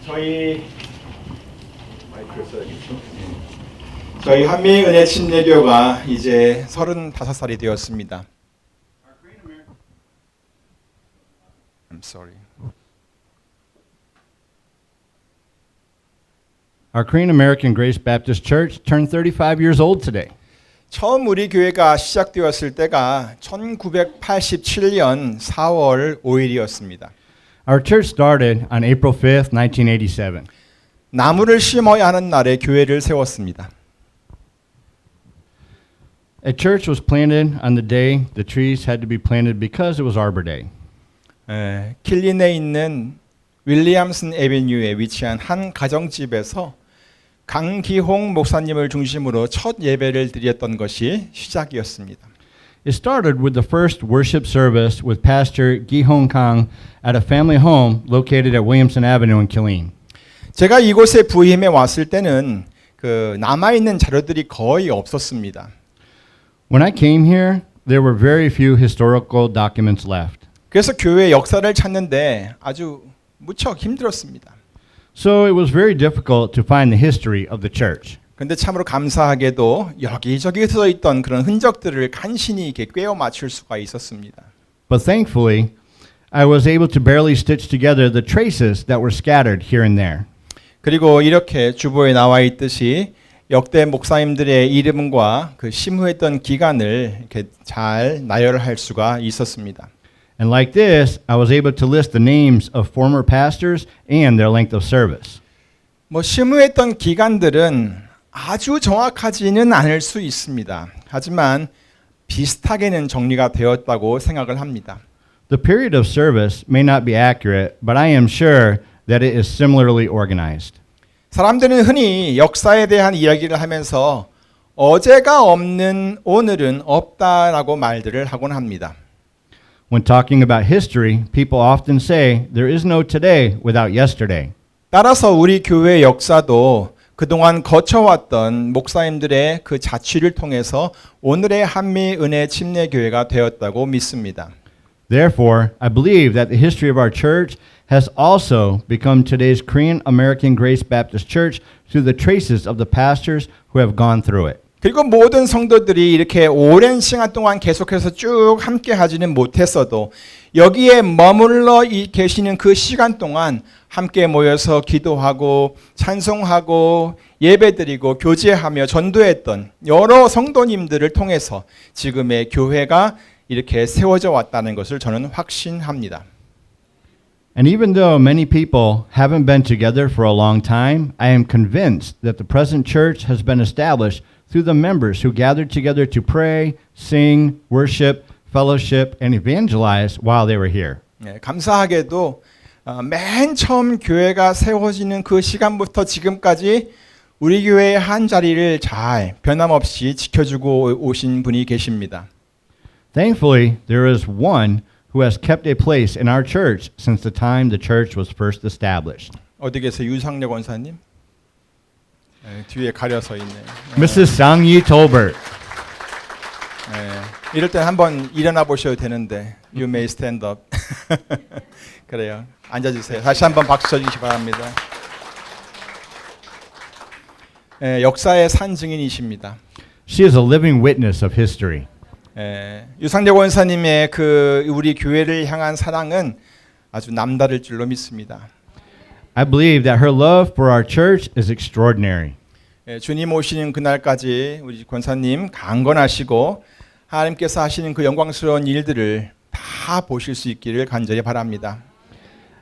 저희 마이크를 써야겠죠. 저희 한미은혜 침례교가 이제 35살이 되었습니다. I'm sorry. Our Korean American Grace Baptist Church turned 35 years old today. 처음 우리 교회가 시작되었을 때가 1987년 4월 5일이었습니다. Our church started on April 5th, 1987. 나무를 심어야 하는 날에 교회를 세웠습니다. A church was planted on the day the trees had to be planted because it was Arbor Day. 킬린에 있는 윌리엄슨 애비뉴에 위치한 한 가정집에서 강기홍 목사님을 중심으로 첫 예배를 드렸던 것이 시작이었습니다. It started with the first worship service with Pastor Gi-hong Kang at a family home located at Williamson Avenue in Killeen. 제가 이곳에 부임해 왔을 때는 남아 있는 자료들이 거의 없었습니다. When I came here, there were very few historical documents left. 그래서 교회 역사를 찾는데 아주 무척 힘들었습니다. So it was very difficult to find the history of the church. 근데 참으로 감사하게도 여기저기 서 있던 그런 흔적들을 간신히 이렇게 꿰어 맞출 수가 있었습니다. But thankfully, I was able to barely stitch together the traces that were scattered here and there. 그리고 이렇게 주보에 나와 있듯이 역대 목사님들의 이름과 그 심후했던 기간을 이렇게 잘 나열할 수가 있었습니다. And like this, I was able to list the names of former pastors and their length of service. 심후했던 기간들은 아주 정확하지는 않을 수 있습니다. 하지만 비슷하게는 정리가 되었다고 생각을 합니다. The period of service may not be accurate, but I am sure that it is similarly organized. 사람들은 흔히 역사에 대한 이야기를 하면서 어제가 없는 오늘은 없다라고 말들을 하곤 합니다. When talking about history, people often say there is no today without yesterday. 따라서 우리 교회 역사도 그동안 거쳐왔던 목사님들의 그 자취를 통해서 오늘의 한미은혜 침례교회가 되었다고 믿습니다. Therefore, I believe that the history of our church has also become today's Korean American Grace Baptist Church through the traces of the pastors who have gone through it. 그리고 모든 성도들이 이렇게 오랜 시간 동안 계속해서 쭉 함께 하지는 못했어도 여기에 머물러 계시는 그 시간 동안 함께 모여서 기도하고 찬송하고 예배드리고 교제하며 전도했던 여러 성도님들을 통해서 지금의 교회가 이렇게 세워져 왔다는 것을 저는 확신합니다. And even though many people haven't been together for a long time, I am convinced that the present church has been established through the members who gathered together to pray, sing, worship, fellowship, and evangelize while they were here. 감사하게도 맨 처음 교회가 세워지는 그 시간부터 지금까지 우리 교회의 한 자리를 잘 변함없이 지켜주고 오신 분이 계십니다. Thankfully, there is one who has kept a place in our church since the time the church was first established. 어디 계세요? 유상래 권사님? 뒤에 가려서 있네요. Mrs. Sang-yi Tolbert. 이럴 땐 한번 일어나 보셔도 되는데 You may stand up. 그래요. 앉아주세요. 다시 한번 박수 쳐주시기 바랍니다. 역사의 산 증인이십니다. She is a living witness of history. 유상래 권사님의 그 우리 교회를 향한 사랑은 아주 남다를 줄로 믿습니다. I believe that her love for our church is extraordinary. 주님 오시는 그날까지 우리 권사님 강건하시고 하나님께서 하시는 그 영광스러운 일들을 다 보실 수 있기를 간절히 바랍니다.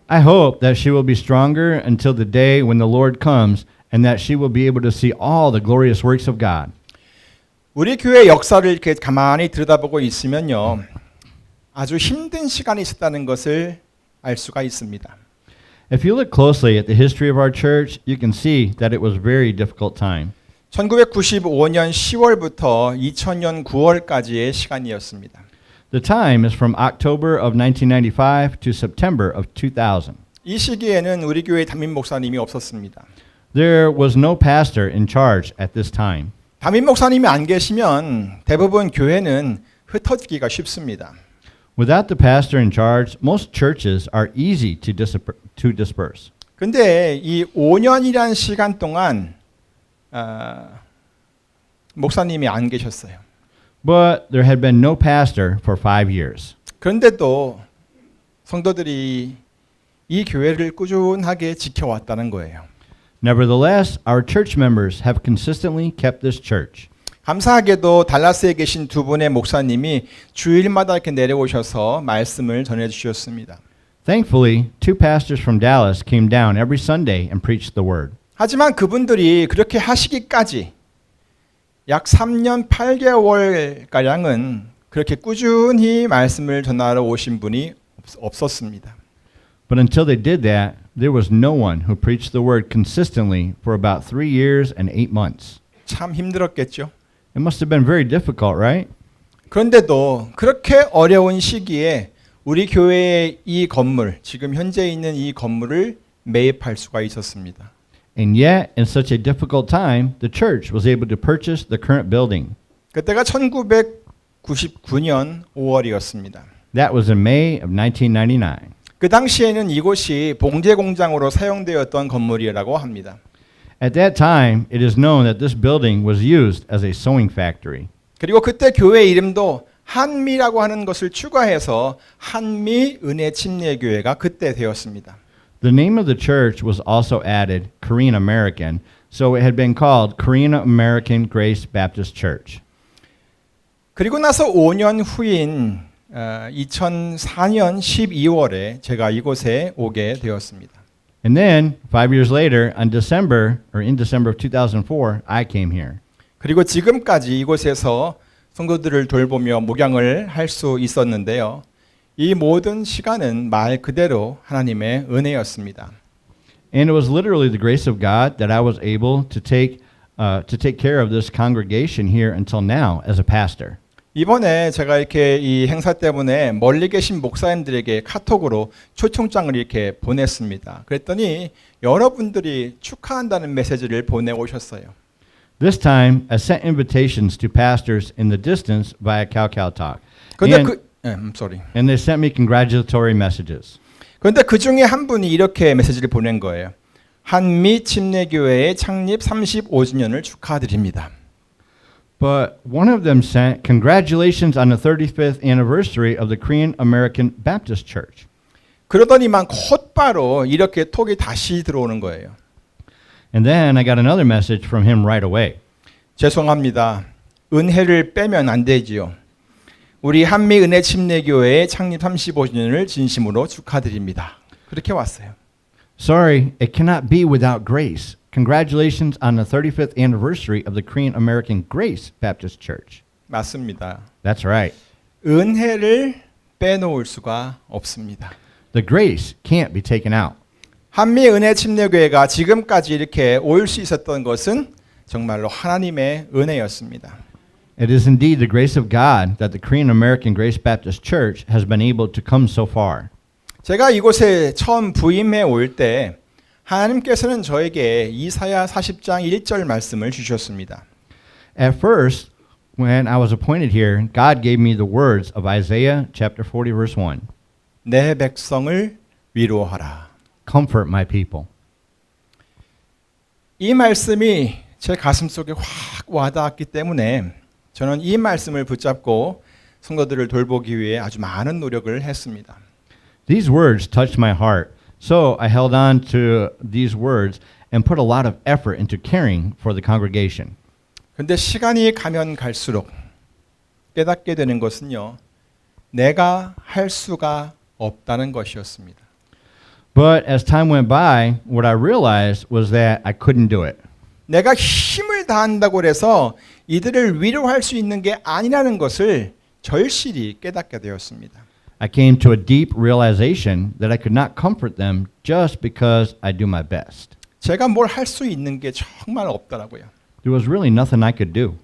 I hope that she will be stronger until the day when the Lord comes and that she will be able to see all the glorious works of God. 우리 교회 역사를 이렇게 가만히 들여다보고 있으면요. 아주 힘든 시간이 있었다는 것을 알 수가 있습니다. If you look closely at the history of our church, you can see that it was a very difficult time. 1995년 10월부터 2000년 9월까지의 시간이었습니다. The time is from October of 1995 to September of 2000. 이 시기에는 우리 교회 담임 목사님이 없었습니다. There was no pastor in charge at this time. 담임 목사님이 안 계시면 대부분 교회는 흩어지기가 쉽습니다. Without the pastor in charge, most churches are easy to disperse. 근데 이 5년이라는 시간 동안 목사님이 안 계셨어요. But there had been no pastor for 5 years. 그런데도 성도들이 이 교회를 꾸준하게 지켜왔다는 거예요. Nevertheless, our church members have consistently kept this church. 감사하게도 달라스에 계신 두 분의 목사님이 주일마다 이렇게 내려오셔서 말씀을 전해 주셨습니다. Thankfully, 2 pastors from Dallas came down every Sunday and preached the word. 하지만 그분들이 그렇게 하시기까지 약 3년 8개월가량은 그렇게 꾸준히 말씀을 전하러 오신 분이 없었습니다. But until they did that, there was no one who preached the word consistently for about 3 years and 8 months. 참 힘들었겠죠. It must have been very difficult, right? 그런데도 그렇게 어려운 시기에 우리 교회의 이 건물, 지금 현재 있는 이 건물을 매입할 수가 있었습니다. And yet, in such a difficult time, the church was able to purchase the current building. 그때가 1999년 5월이었습니다. That was in May of 1999. 그 당시에는 이곳이 봉제 공장으로 사용되었던 건물이라고 합니다. At that time, it is known that this building was used as a sewing factory. 그리고 그때 교회 이름도 한미라고 하는 것을 추가해서 한미 은혜 침례교회가 그때 되었습니다. The name of the church was also added Korean American, so it had been called Korean American Grace Baptist Church. 그리고 나서 5년 후인 2004년 12월에 제가 이곳에 오게 되었습니다. And then, 5 years later, in December of 2004, I came here. 그리고 지금까지 이곳에서 성도들을 돌보며 목양을 할 수 있었는데요. 이 모든 시간은 말 그대로 하나님의 은혜였습니다. And it was literally the grace of God that I was able to take care of this congregation here until now as a pastor. 이번에 제가 이렇게 이 행사 때문에 멀리 계신 목사님들에게 카톡으로 초청장을 이렇게 보냈습니다. 그랬더니 여러분들이 축하한다는 메시지를 보내오셨어요. This time, I sent invitations to pastors in the distance via KakaoTalk. 그런데 And they sent me congratulatory messages. 그런데 그 중에 한 분이 이렇게 메시지를 보낸 거예요. 한미 침례교회의 창립 35주년을 축하드립니다. But one of them sent congratulations on the 35th anniversary of the Korean American Baptist Church. 그러더니만 곧바로 이렇게 톡이 다시 들어오는 거예요. And then I got another message from him right away. 죄송합니다. 은혜를 빼면 안 되지요. 우리 한미 은혜 침례교회의 창립 35주년을 진심으로 축하드립니다. 그렇게 왔어요. Sorry, it cannot be without grace. Congratulations on the 35th anniversary of the Korean American Grace Baptist Church. 맞습니다. That's right. 은혜를 빼놓을 수가 없습니다. The grace can't be taken out. 한미 은혜 침례교회가 지금까지 이렇게 올 수 있었던 것은 정말로 하나님의 은혜였습니다. It is indeed the grace of God that the Korean American Grace Baptist Church has been able to come so far. 제가 이곳에 처음 부임해 올 때 하나님께서는 저에게 이사야 40장 1절 말씀을 주셨습니다. At first, when I was appointed here, God gave me the words of Isaiah chapter 40 verse 1. 내 백성을 위로하라. Comfort my people. 이 말씀이 제 가슴속에 확 와닿았기 때문에 저는 이 말씀을 붙잡고 성도들을 돌보기 위해 아주 많은 노력을 했습니다. These words touched my heart, so I held on to these words and put a lot of effort into caring for the congregation. 그런데 시간이 가면 갈수록 깨닫게 되는 것은요. 내가 할 수가 없다는 것이었습니다. But as time went by, what I realized was that I couldn't do it. 내가 힘을 다한다고 해서 이들을 위로할 수 있는 게 아니라는 것을 절실히 깨닫게 되었습니다. I came to a deep realization that I could not comfort them just because I do my best. 제가 뭘 할 수 있는 게 정말 없더라고요. There was really nothing I could do.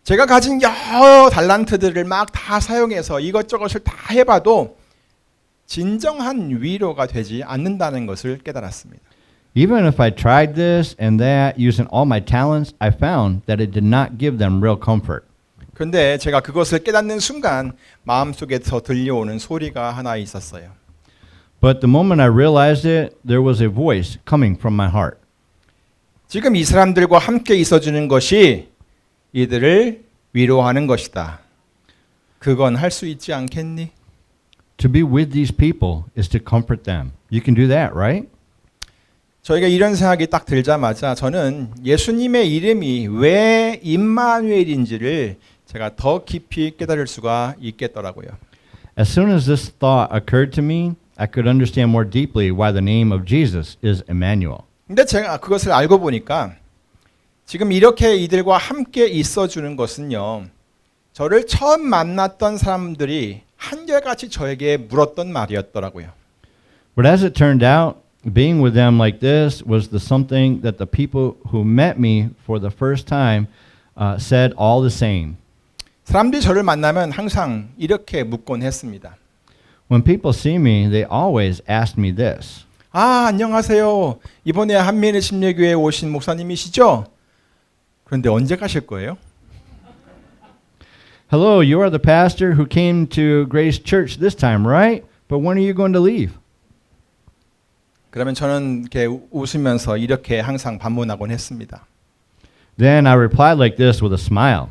제가 가진 여러 달란트들을 막 다 사용해서 이것저것을 다 해봐도 진정한 위로가 되지 않는다는 것을 깨달았습니다. Even if I tried this and that using all my talents, I found that it did not give them real comfort. 그런데 제가 그것을 깨닫는 순간 마음속에서 들려오는 소리가 하나 있었어요. But the moment I realized it, there was a voice coming from my heart. 지금 이 사람들과 함께 있어주는 것이 이들을 위로하는 것이다. 그건 할 수 있지 않겠니? To be with these people is to comfort them. You can do that, right? 저희가 이런 생각이 딱 들자마자 저는 예수님의 이름이 왜 임마누엘인지를 제가 더 깊이 깨달을 수가 있겠더라고요. As soon as this thought occurred to me, I could understand more deeply why the name of Jesus is Emmanuel. 근데 제가 그것을 알고 보니까 지금 이렇게 이들과 함께 있어주는 것은요. 저를 처음 만났던 사람들이 한결같이 저에게 물었던 말이었더라고요. But as it turned out, being with them like this was something that the people who met me for the first time said all the same. 사람들이 저를 만나면 항상 이렇게 묻곤 했습니다. When people see me, they always ask me this. 아, 안녕하세요. 이번에 한민의 심리교회에 오신 목사님이시죠? 그런데 언제 가실 거예요? Hello, you are the pastor who came to Grace Church this time, right? But when are you going to leave? 그러면 저는 이렇게 웃으면서 이렇게 항상 반문하곤 했습니다. Then I replied like this with a smile.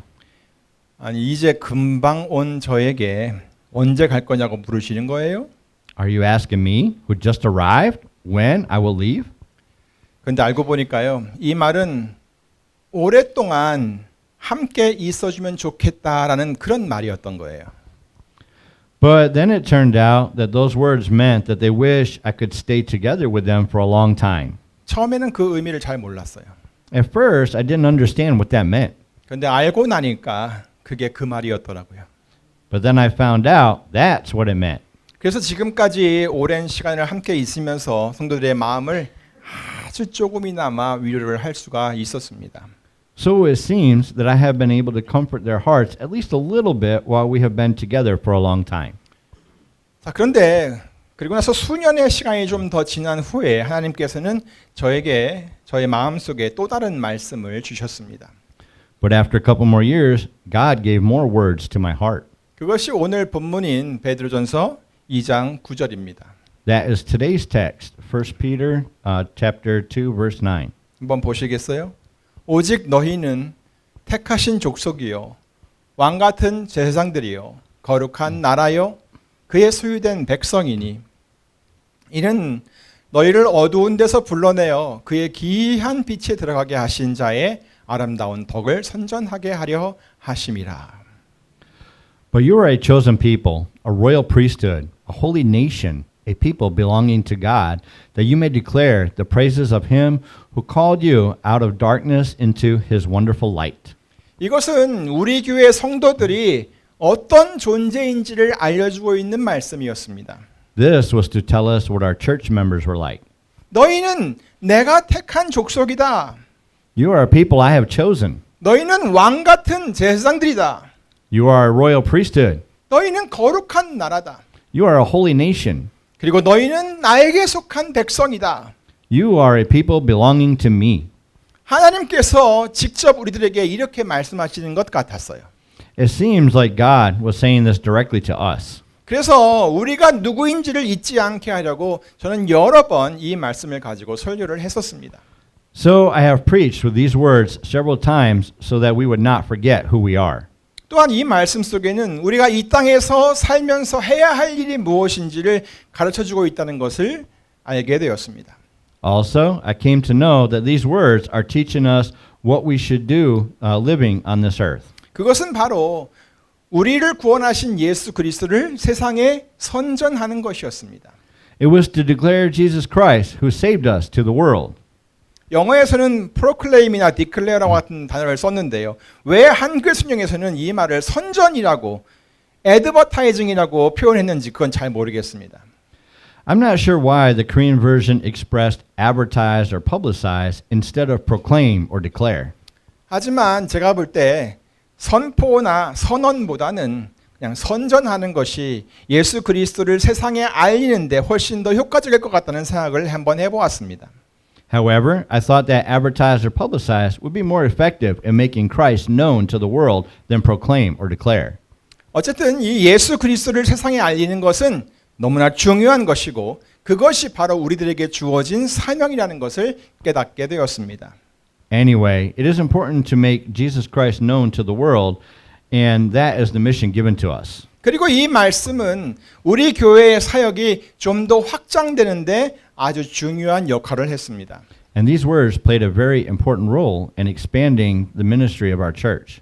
아니, 이제 금방 온 저에게 언제 갈 거냐고 물으시는 거예요? Are you asking me, who just arrived, when I will leave? 그런데 알고 보니까요. 이 말은 오랫동안 함께 있어주면 좋겠다라는 그런 말이었던 거예요. But then it turned out that those words meant that they wish I could stay together with them for a long time. 처음에는 그 의미를 잘 몰랐어요. At first, I didn't understand what that meant. 그런데 알고 나니까 그게 그 말이었더라고요. But then I found out that's what it meant. 그래서 지금까지 오랜 시간을 함께 있으면서 성도들의 마음을 아주 조금이나마 위로를 할 수가 있었습니다. So it seems that I have been able to comfort their hearts at least a little bit while we have been together for a long time. 자, 그런데 그리고 나서 수년의 시간이 좀 더 지난 후에 하나님께서는 저에게 저의 마음속에 또 다른 말씀을 주셨습니다. But after a couple more years, God gave more words to my heart. 그것이 오늘 본문인 베드로전서 2장 9절입니다. That is today's text, 1 Peter chapter 2 verse 9. 한번 보시겠어요? 오직 너희는 택하신 족속이요 왕 같은 제사장들이요 거룩한 나라요 그의 소유된 백성이니 이는 너희를 어두운 데서 불러내어 그의 기이한 빛에 들어가게 하신 자의 아름다운 덕을 선전하게 하려 하심이라. But you are a chosen people, a royal priesthood, a holy nation, a people belonging to God, that you may declare the praises of him who called you out of darkness into his wonderful light. 이것은 우리 교회 성도들이 어떤 존재인지를 알려주고 있는 말씀이었습니다. This was to tell us what our church members were like. 너희는 내가 택한 족속이다. You are a people I have chosen. 너희는 왕 같은 제사장들이다. You are a royal priesthood. 너희는 거룩한 나라다. You are a holy nation. 그리고 너희는 나에게 속한 백성이다. You are a people belonging to me. 하나님께서 직접 우리들에게 이렇게 말씀하시는 것 같았어요. It seems like God was saying this directly to us. 그래서 우리가 누구인지를 잊지 않게 하려고 저는 여러 번 이 말씀을 가지고 설교를 했었습니다. So I have preached with these words several times so that we would not forget who we are. 또한 이 말씀 속에는 우리가 이 땅에서 살면서 해야 할 일이 무엇인지를 가르쳐주고 있다는 것을 알게 되었습니다. Also, I came to know that these words are teaching us what we should do living on this earth. 그것은 바로 우리를 구원하신 예수 그리스도를 세상에 선전하는 것이었습니다. It was to declare Jesus Christ who saved us to the world. 영어에서는 proclaim이나 declare라고 같은 단어를 썼는데요. 왜 한글 성경에서는 이 말을 선전이라고 advertising이라고 표현했는지 그건 잘 모르겠습니다. I'm not sure why the Korean version expressed advertise or publicize instead of proclaim or declare. 하지만 제가 볼 때 선포나 선언보다는 그냥 선전하는 것이 예수 그리스도를 세상에 알리는 데 훨씬 더 효과적일 것 같다는 생각을 한번 해보았습니다. However, I thought that advertise or publicize would be more effective in making Christ known to the world than proclaim or declare. 어쨌든 이 예수 그리스도를 세상에 알리는 것은 너무나 중요한 것이고 그것이 바로 우리들에게 주어진 사명이라는 것을 깨닫게 되었습니다. Anyway, it is important to make Jesus Christ known to the world, and that is the mission given to us. 그리고 이 말씀은 우리 교회의 사역이 좀 더 확장되는데 아주 중요한 역할을 했습니다. And these words played a very important role in expanding the ministry of our church.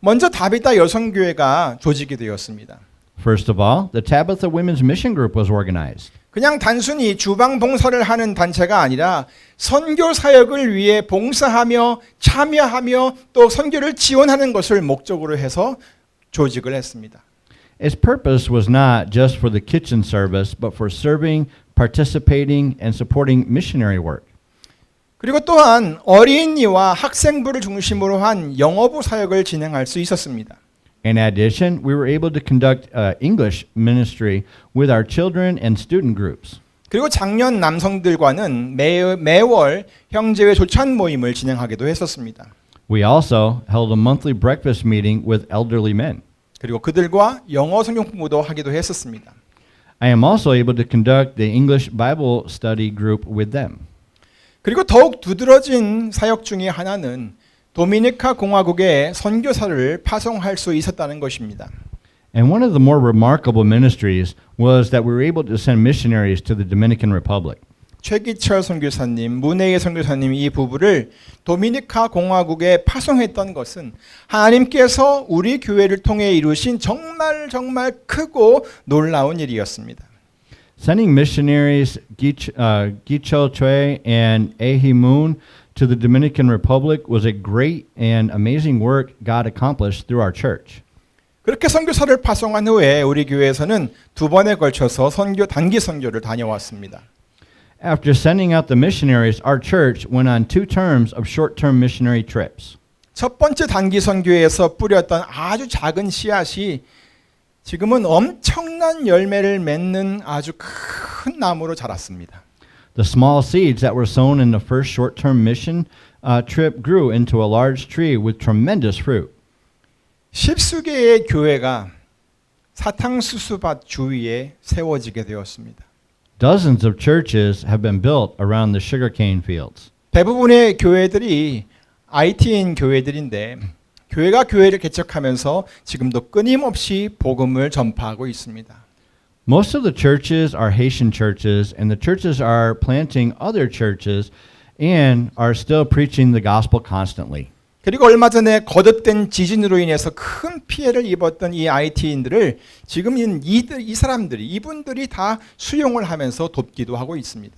먼저 다비다 여성교회가 조직이 되었습니다. First of all, the Tabitha Women's Mission Group was organized. 그냥 단순히 주방 봉사를 하는 단체가 아니라 선교 사역을 위해 봉사하며 참여하며 또 선교를 지원하는 것을 목적으로 해서 조직을 했습니다. Its purpose was not just for the kitchen service, but for serving, participating, and supporting missionary work. 그리고 또한 어린이와 학생부를 중심으로 한 영어부 사역을 진행할 수 있었습니다. In addition, we were able to conduct English ministry with our children and student groups. 그리고 장년 남성들과는 매월 형제회 조찬 모임을 진행하기도 했었습니다. We also held a monthly breakfast meeting with elderly men. 그리고 그들과 영어 성경 공부도 하기도 했었습니다. I am also able to conduct the English Bible study group with them. 그리고 더욱 두드러진 사역 중에 하나는 도미니카 공화국에 선교사를 파송할 수 있었다는 것입니다. And one of the more remarkable ministries was that we were able to send missionaries to the Dominican Republic. 최기철 선교사님, 문혜의 선교사님 이 부부를 도미니카 공화국에 파송했던 것은 하나님께서 우리 교회를 통해 이루신 정말 크고 놀라운 일이었습니다. Sending missionaries Gicho Chue and Ehi Moon to the Dominican Republic was a great and amazing work God accomplished through our church. 그렇게 선교사를 파송한 후에 우리 교회에서는 두 번에 걸쳐서 단기 선교를 다녀왔습니다. After sending out the missionaries, our church went on 2 terms of short-term missionary trips. 첫 번째 단기 선교에서 뿌렸던 아주 작은 씨앗이 지금은 엄청난 열매를 맺는 아주 큰 나무로 자랐습니다. The small seeds that were sown in the first short-term mission trip grew into a large tree with tremendous fruit. 10수개의 교회가 사탕수수밭 주위에 세워지게 되었습니다. Dozens of churches have been built around the sugarcane fields. 대부분의 교회들이 IT인 교회들인데 교회가 교회를 개척하면서 지금도 끊임없이 복음을 전파하고 있습니다. Most of the churches are Haitian churches, and the churches are planting other churches and are still preaching the gospel constantly. 그리고 얼마 전에 거듭된 지진으로 인해서 큰 피해를 입었던 이 IT인들을 지금 이분들이 다 수용을 하면서 돕기도 하고 있습니다.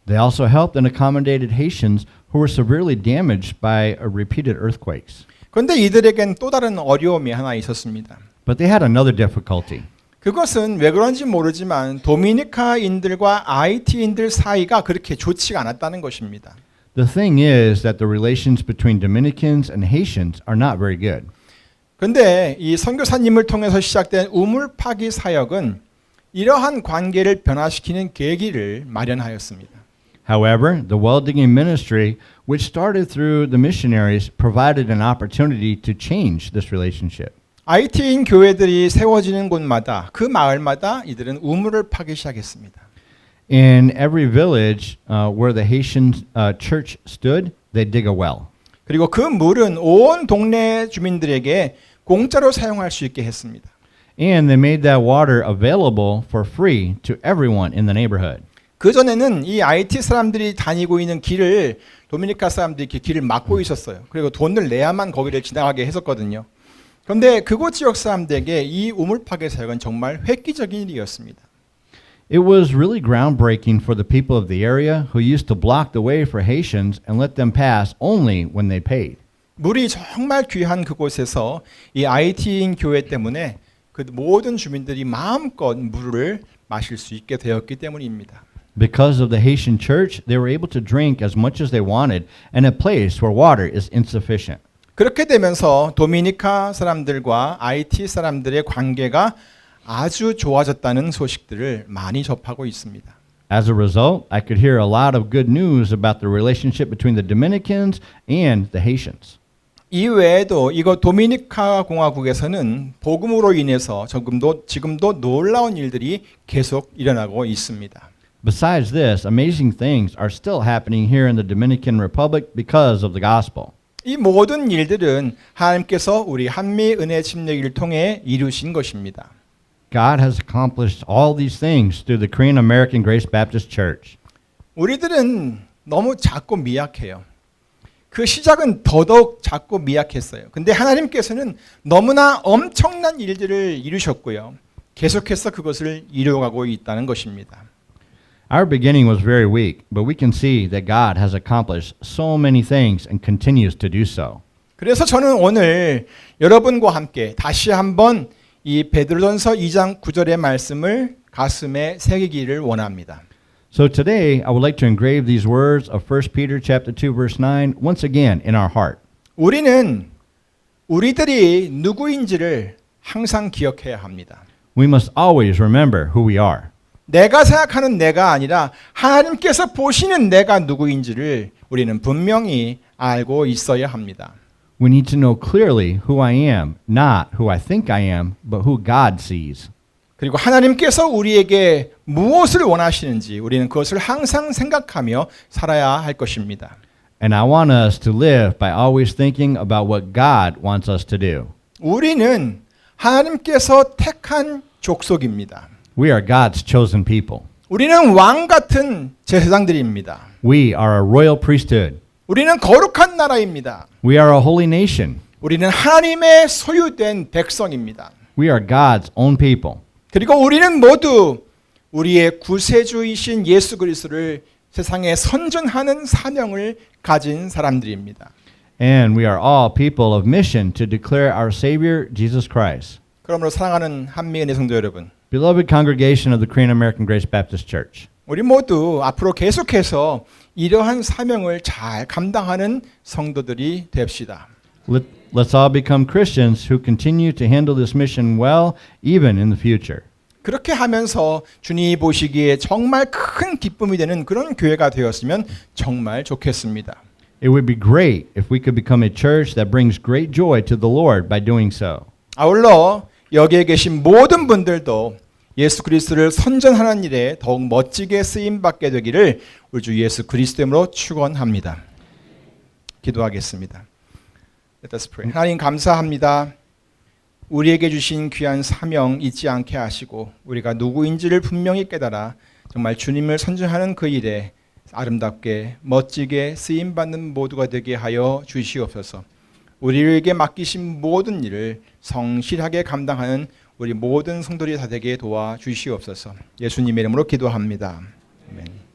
They also helped and accommodated Haitians who were severely damaged by repeated earthquakes. 그런데 이들에겐 또 다른 어려움이 하나 있었습니다. But they had another difficulty. 그것은 왜 그런지 모르지만 도미니카인들과 IT인들 사이가 그렇게 좋지가 않았다는 것입니다. The thing is that the relations between Dominicans and Haitians are not very good. 그런데 이 선교사님을 통해서 시작된 우물 파기 사역은 이러한 관계를 변화시키는 계기를 마련하였습니다. However, the well digging ministry, which started through the missionaries, provided an opportunity to change this relationship. IT인 교회들이 세워지는 곳마다 그 마을마다 이들은 우물을 파기 시작했습니다. In every village where the Haitian church stood, they dig a well. 그리고 그 물은 온 동네 주민들에게 공짜로 사용할 수 있게 했습니다. And they made that water available for free to everyone in the neighborhood. 그 전에는 이 IT 사람들이 다니고 있는 길을 도미니카 사람들이 이렇게 길을 막고 있었어요. 그리고 돈을 내야만 거기를 지나가게 했었거든요. 그런데 그곳 지역 사람들에게 이 우물 파괴 사역은 정말 획기적인 일이었습니다. It was really groundbreaking for the people of the area who used to block the way for Haitians and let them pass only when they paid. 물이 정말 귀한 그곳에서 이 IT인 교회 때문에 그 모든 주민들이 마음껏 물을 마실 수 있게 되었기 때문입니다. Because of the Haitian church, they were able to drink as much as they wanted in a place where water is insufficient. 그렇게 되면서 도미니카 사람들과 IT 사람들의 관계가 아주 좋아졌다는 소식들을 많이 접하고 있습니다. As a result, I could hear a lot of good news about the relationship between the Dominicans and the Haitians. 이외에도 이거 도미니카 공화국에서는 복음으로 인해서 지금도 놀라운 일들이 계속 일어나고 있습니다. Besides this, amazing things are still happening here in the Dominican Republic because of the gospel. 이 모든 일들은 하나님께서 우리 한미 은혜 침례기를 통해 이루신 것입니다. God has accomplished all these things through the Korean American Grace Baptist Church. 우리들은 너무 작고 미약해요. 그 시작은 더더욱 작고 미약했어요. 근데 하나님께서는 너무나 엄청난 일들을 이루셨고요. 계속해서 그것을 이루어가고 있다는 것입니다. Our beginning was very weak, but we can see that God has accomplished so many things and continues to do so. 그래서 저는 오늘 여러분과 함께 다시 한번 이 베드로전서 2장 9절의 말씀을 가슴에 새기기를 원합니다. So today, I would like to engrave these words of 1 Peter chapter 2 verse 9 once again in our heart. 우리는 우리들이 누구인지를 항상 기억해야 합니다. We must always remember who we are. 내가 생각하는 내가 아니라 하나님께서 보시는 내가 누구인지를 우리는 분명히 알고 있어야 합니다. We need to know clearly who I am, not who I think I am, but who God sees. 그리고 하나님께서 우리에게 무엇을 원하시는지 우리는 그것을 항상 생각하며 살아야 할 것입니다. And I want us to live by always thinking about what God wants us to do. 우리는 하나님께서 택한 족속입니다. We are God's chosen people. 우리는 왕 같은 제사장들입니다. We are a royal priesthood. 우리는 거룩한 나라입니다. We are a holy nation. 우리는 하나님의 소유된 백성입니다. We are God's own people. 그리고 우리는 모두 우리의 구세주이신 예수 그리스도를 세상에 선전하는 사명을 가진 사람들입니다. And we are all people of mission to declare our Savior, Jesus Christ. 그러므로 사랑하는 한미은혜 성도 여러분, Beloved congregation of the Korean American Grace Baptist Church, 우리 모두 앞으로 계속해서 이러한 사명을 잘 감당하는 성도들이 됩시다. let's all become Christians who continue to handle this mission well, even in the future. 그렇게 하면서 주님이 보시기에 정말 큰 기쁨이 되는 그런 교회가 되었으면 정말 좋겠습니다. It would be great if we could become a church that brings great joy to the Lord by doing so. 아울러 여기에 계신 모든 분들도 예수 그리스도를 선전하는 일에 더욱 멋지게 쓰임 받게 되기를 우리 주 예수 그리스도로 축원합니다. 기도하겠습니다. Let us pray. 하나님 감사합니다. 우리에게 주신 귀한 사명 잊지 않게 하시고 우리가 누구인지를 분명히 깨달아 정말 주님을 선전하는 그 일에 아름답게 멋지게 쓰임 받는 모두가 되게 하여 주시옵소서. 우리에게 맡기신 모든 일을 성실하게 감당하는 우리 모든 성도들이 다 되게 도와 주시옵소서. 예수님의 이름으로 기도합니다. 아멘.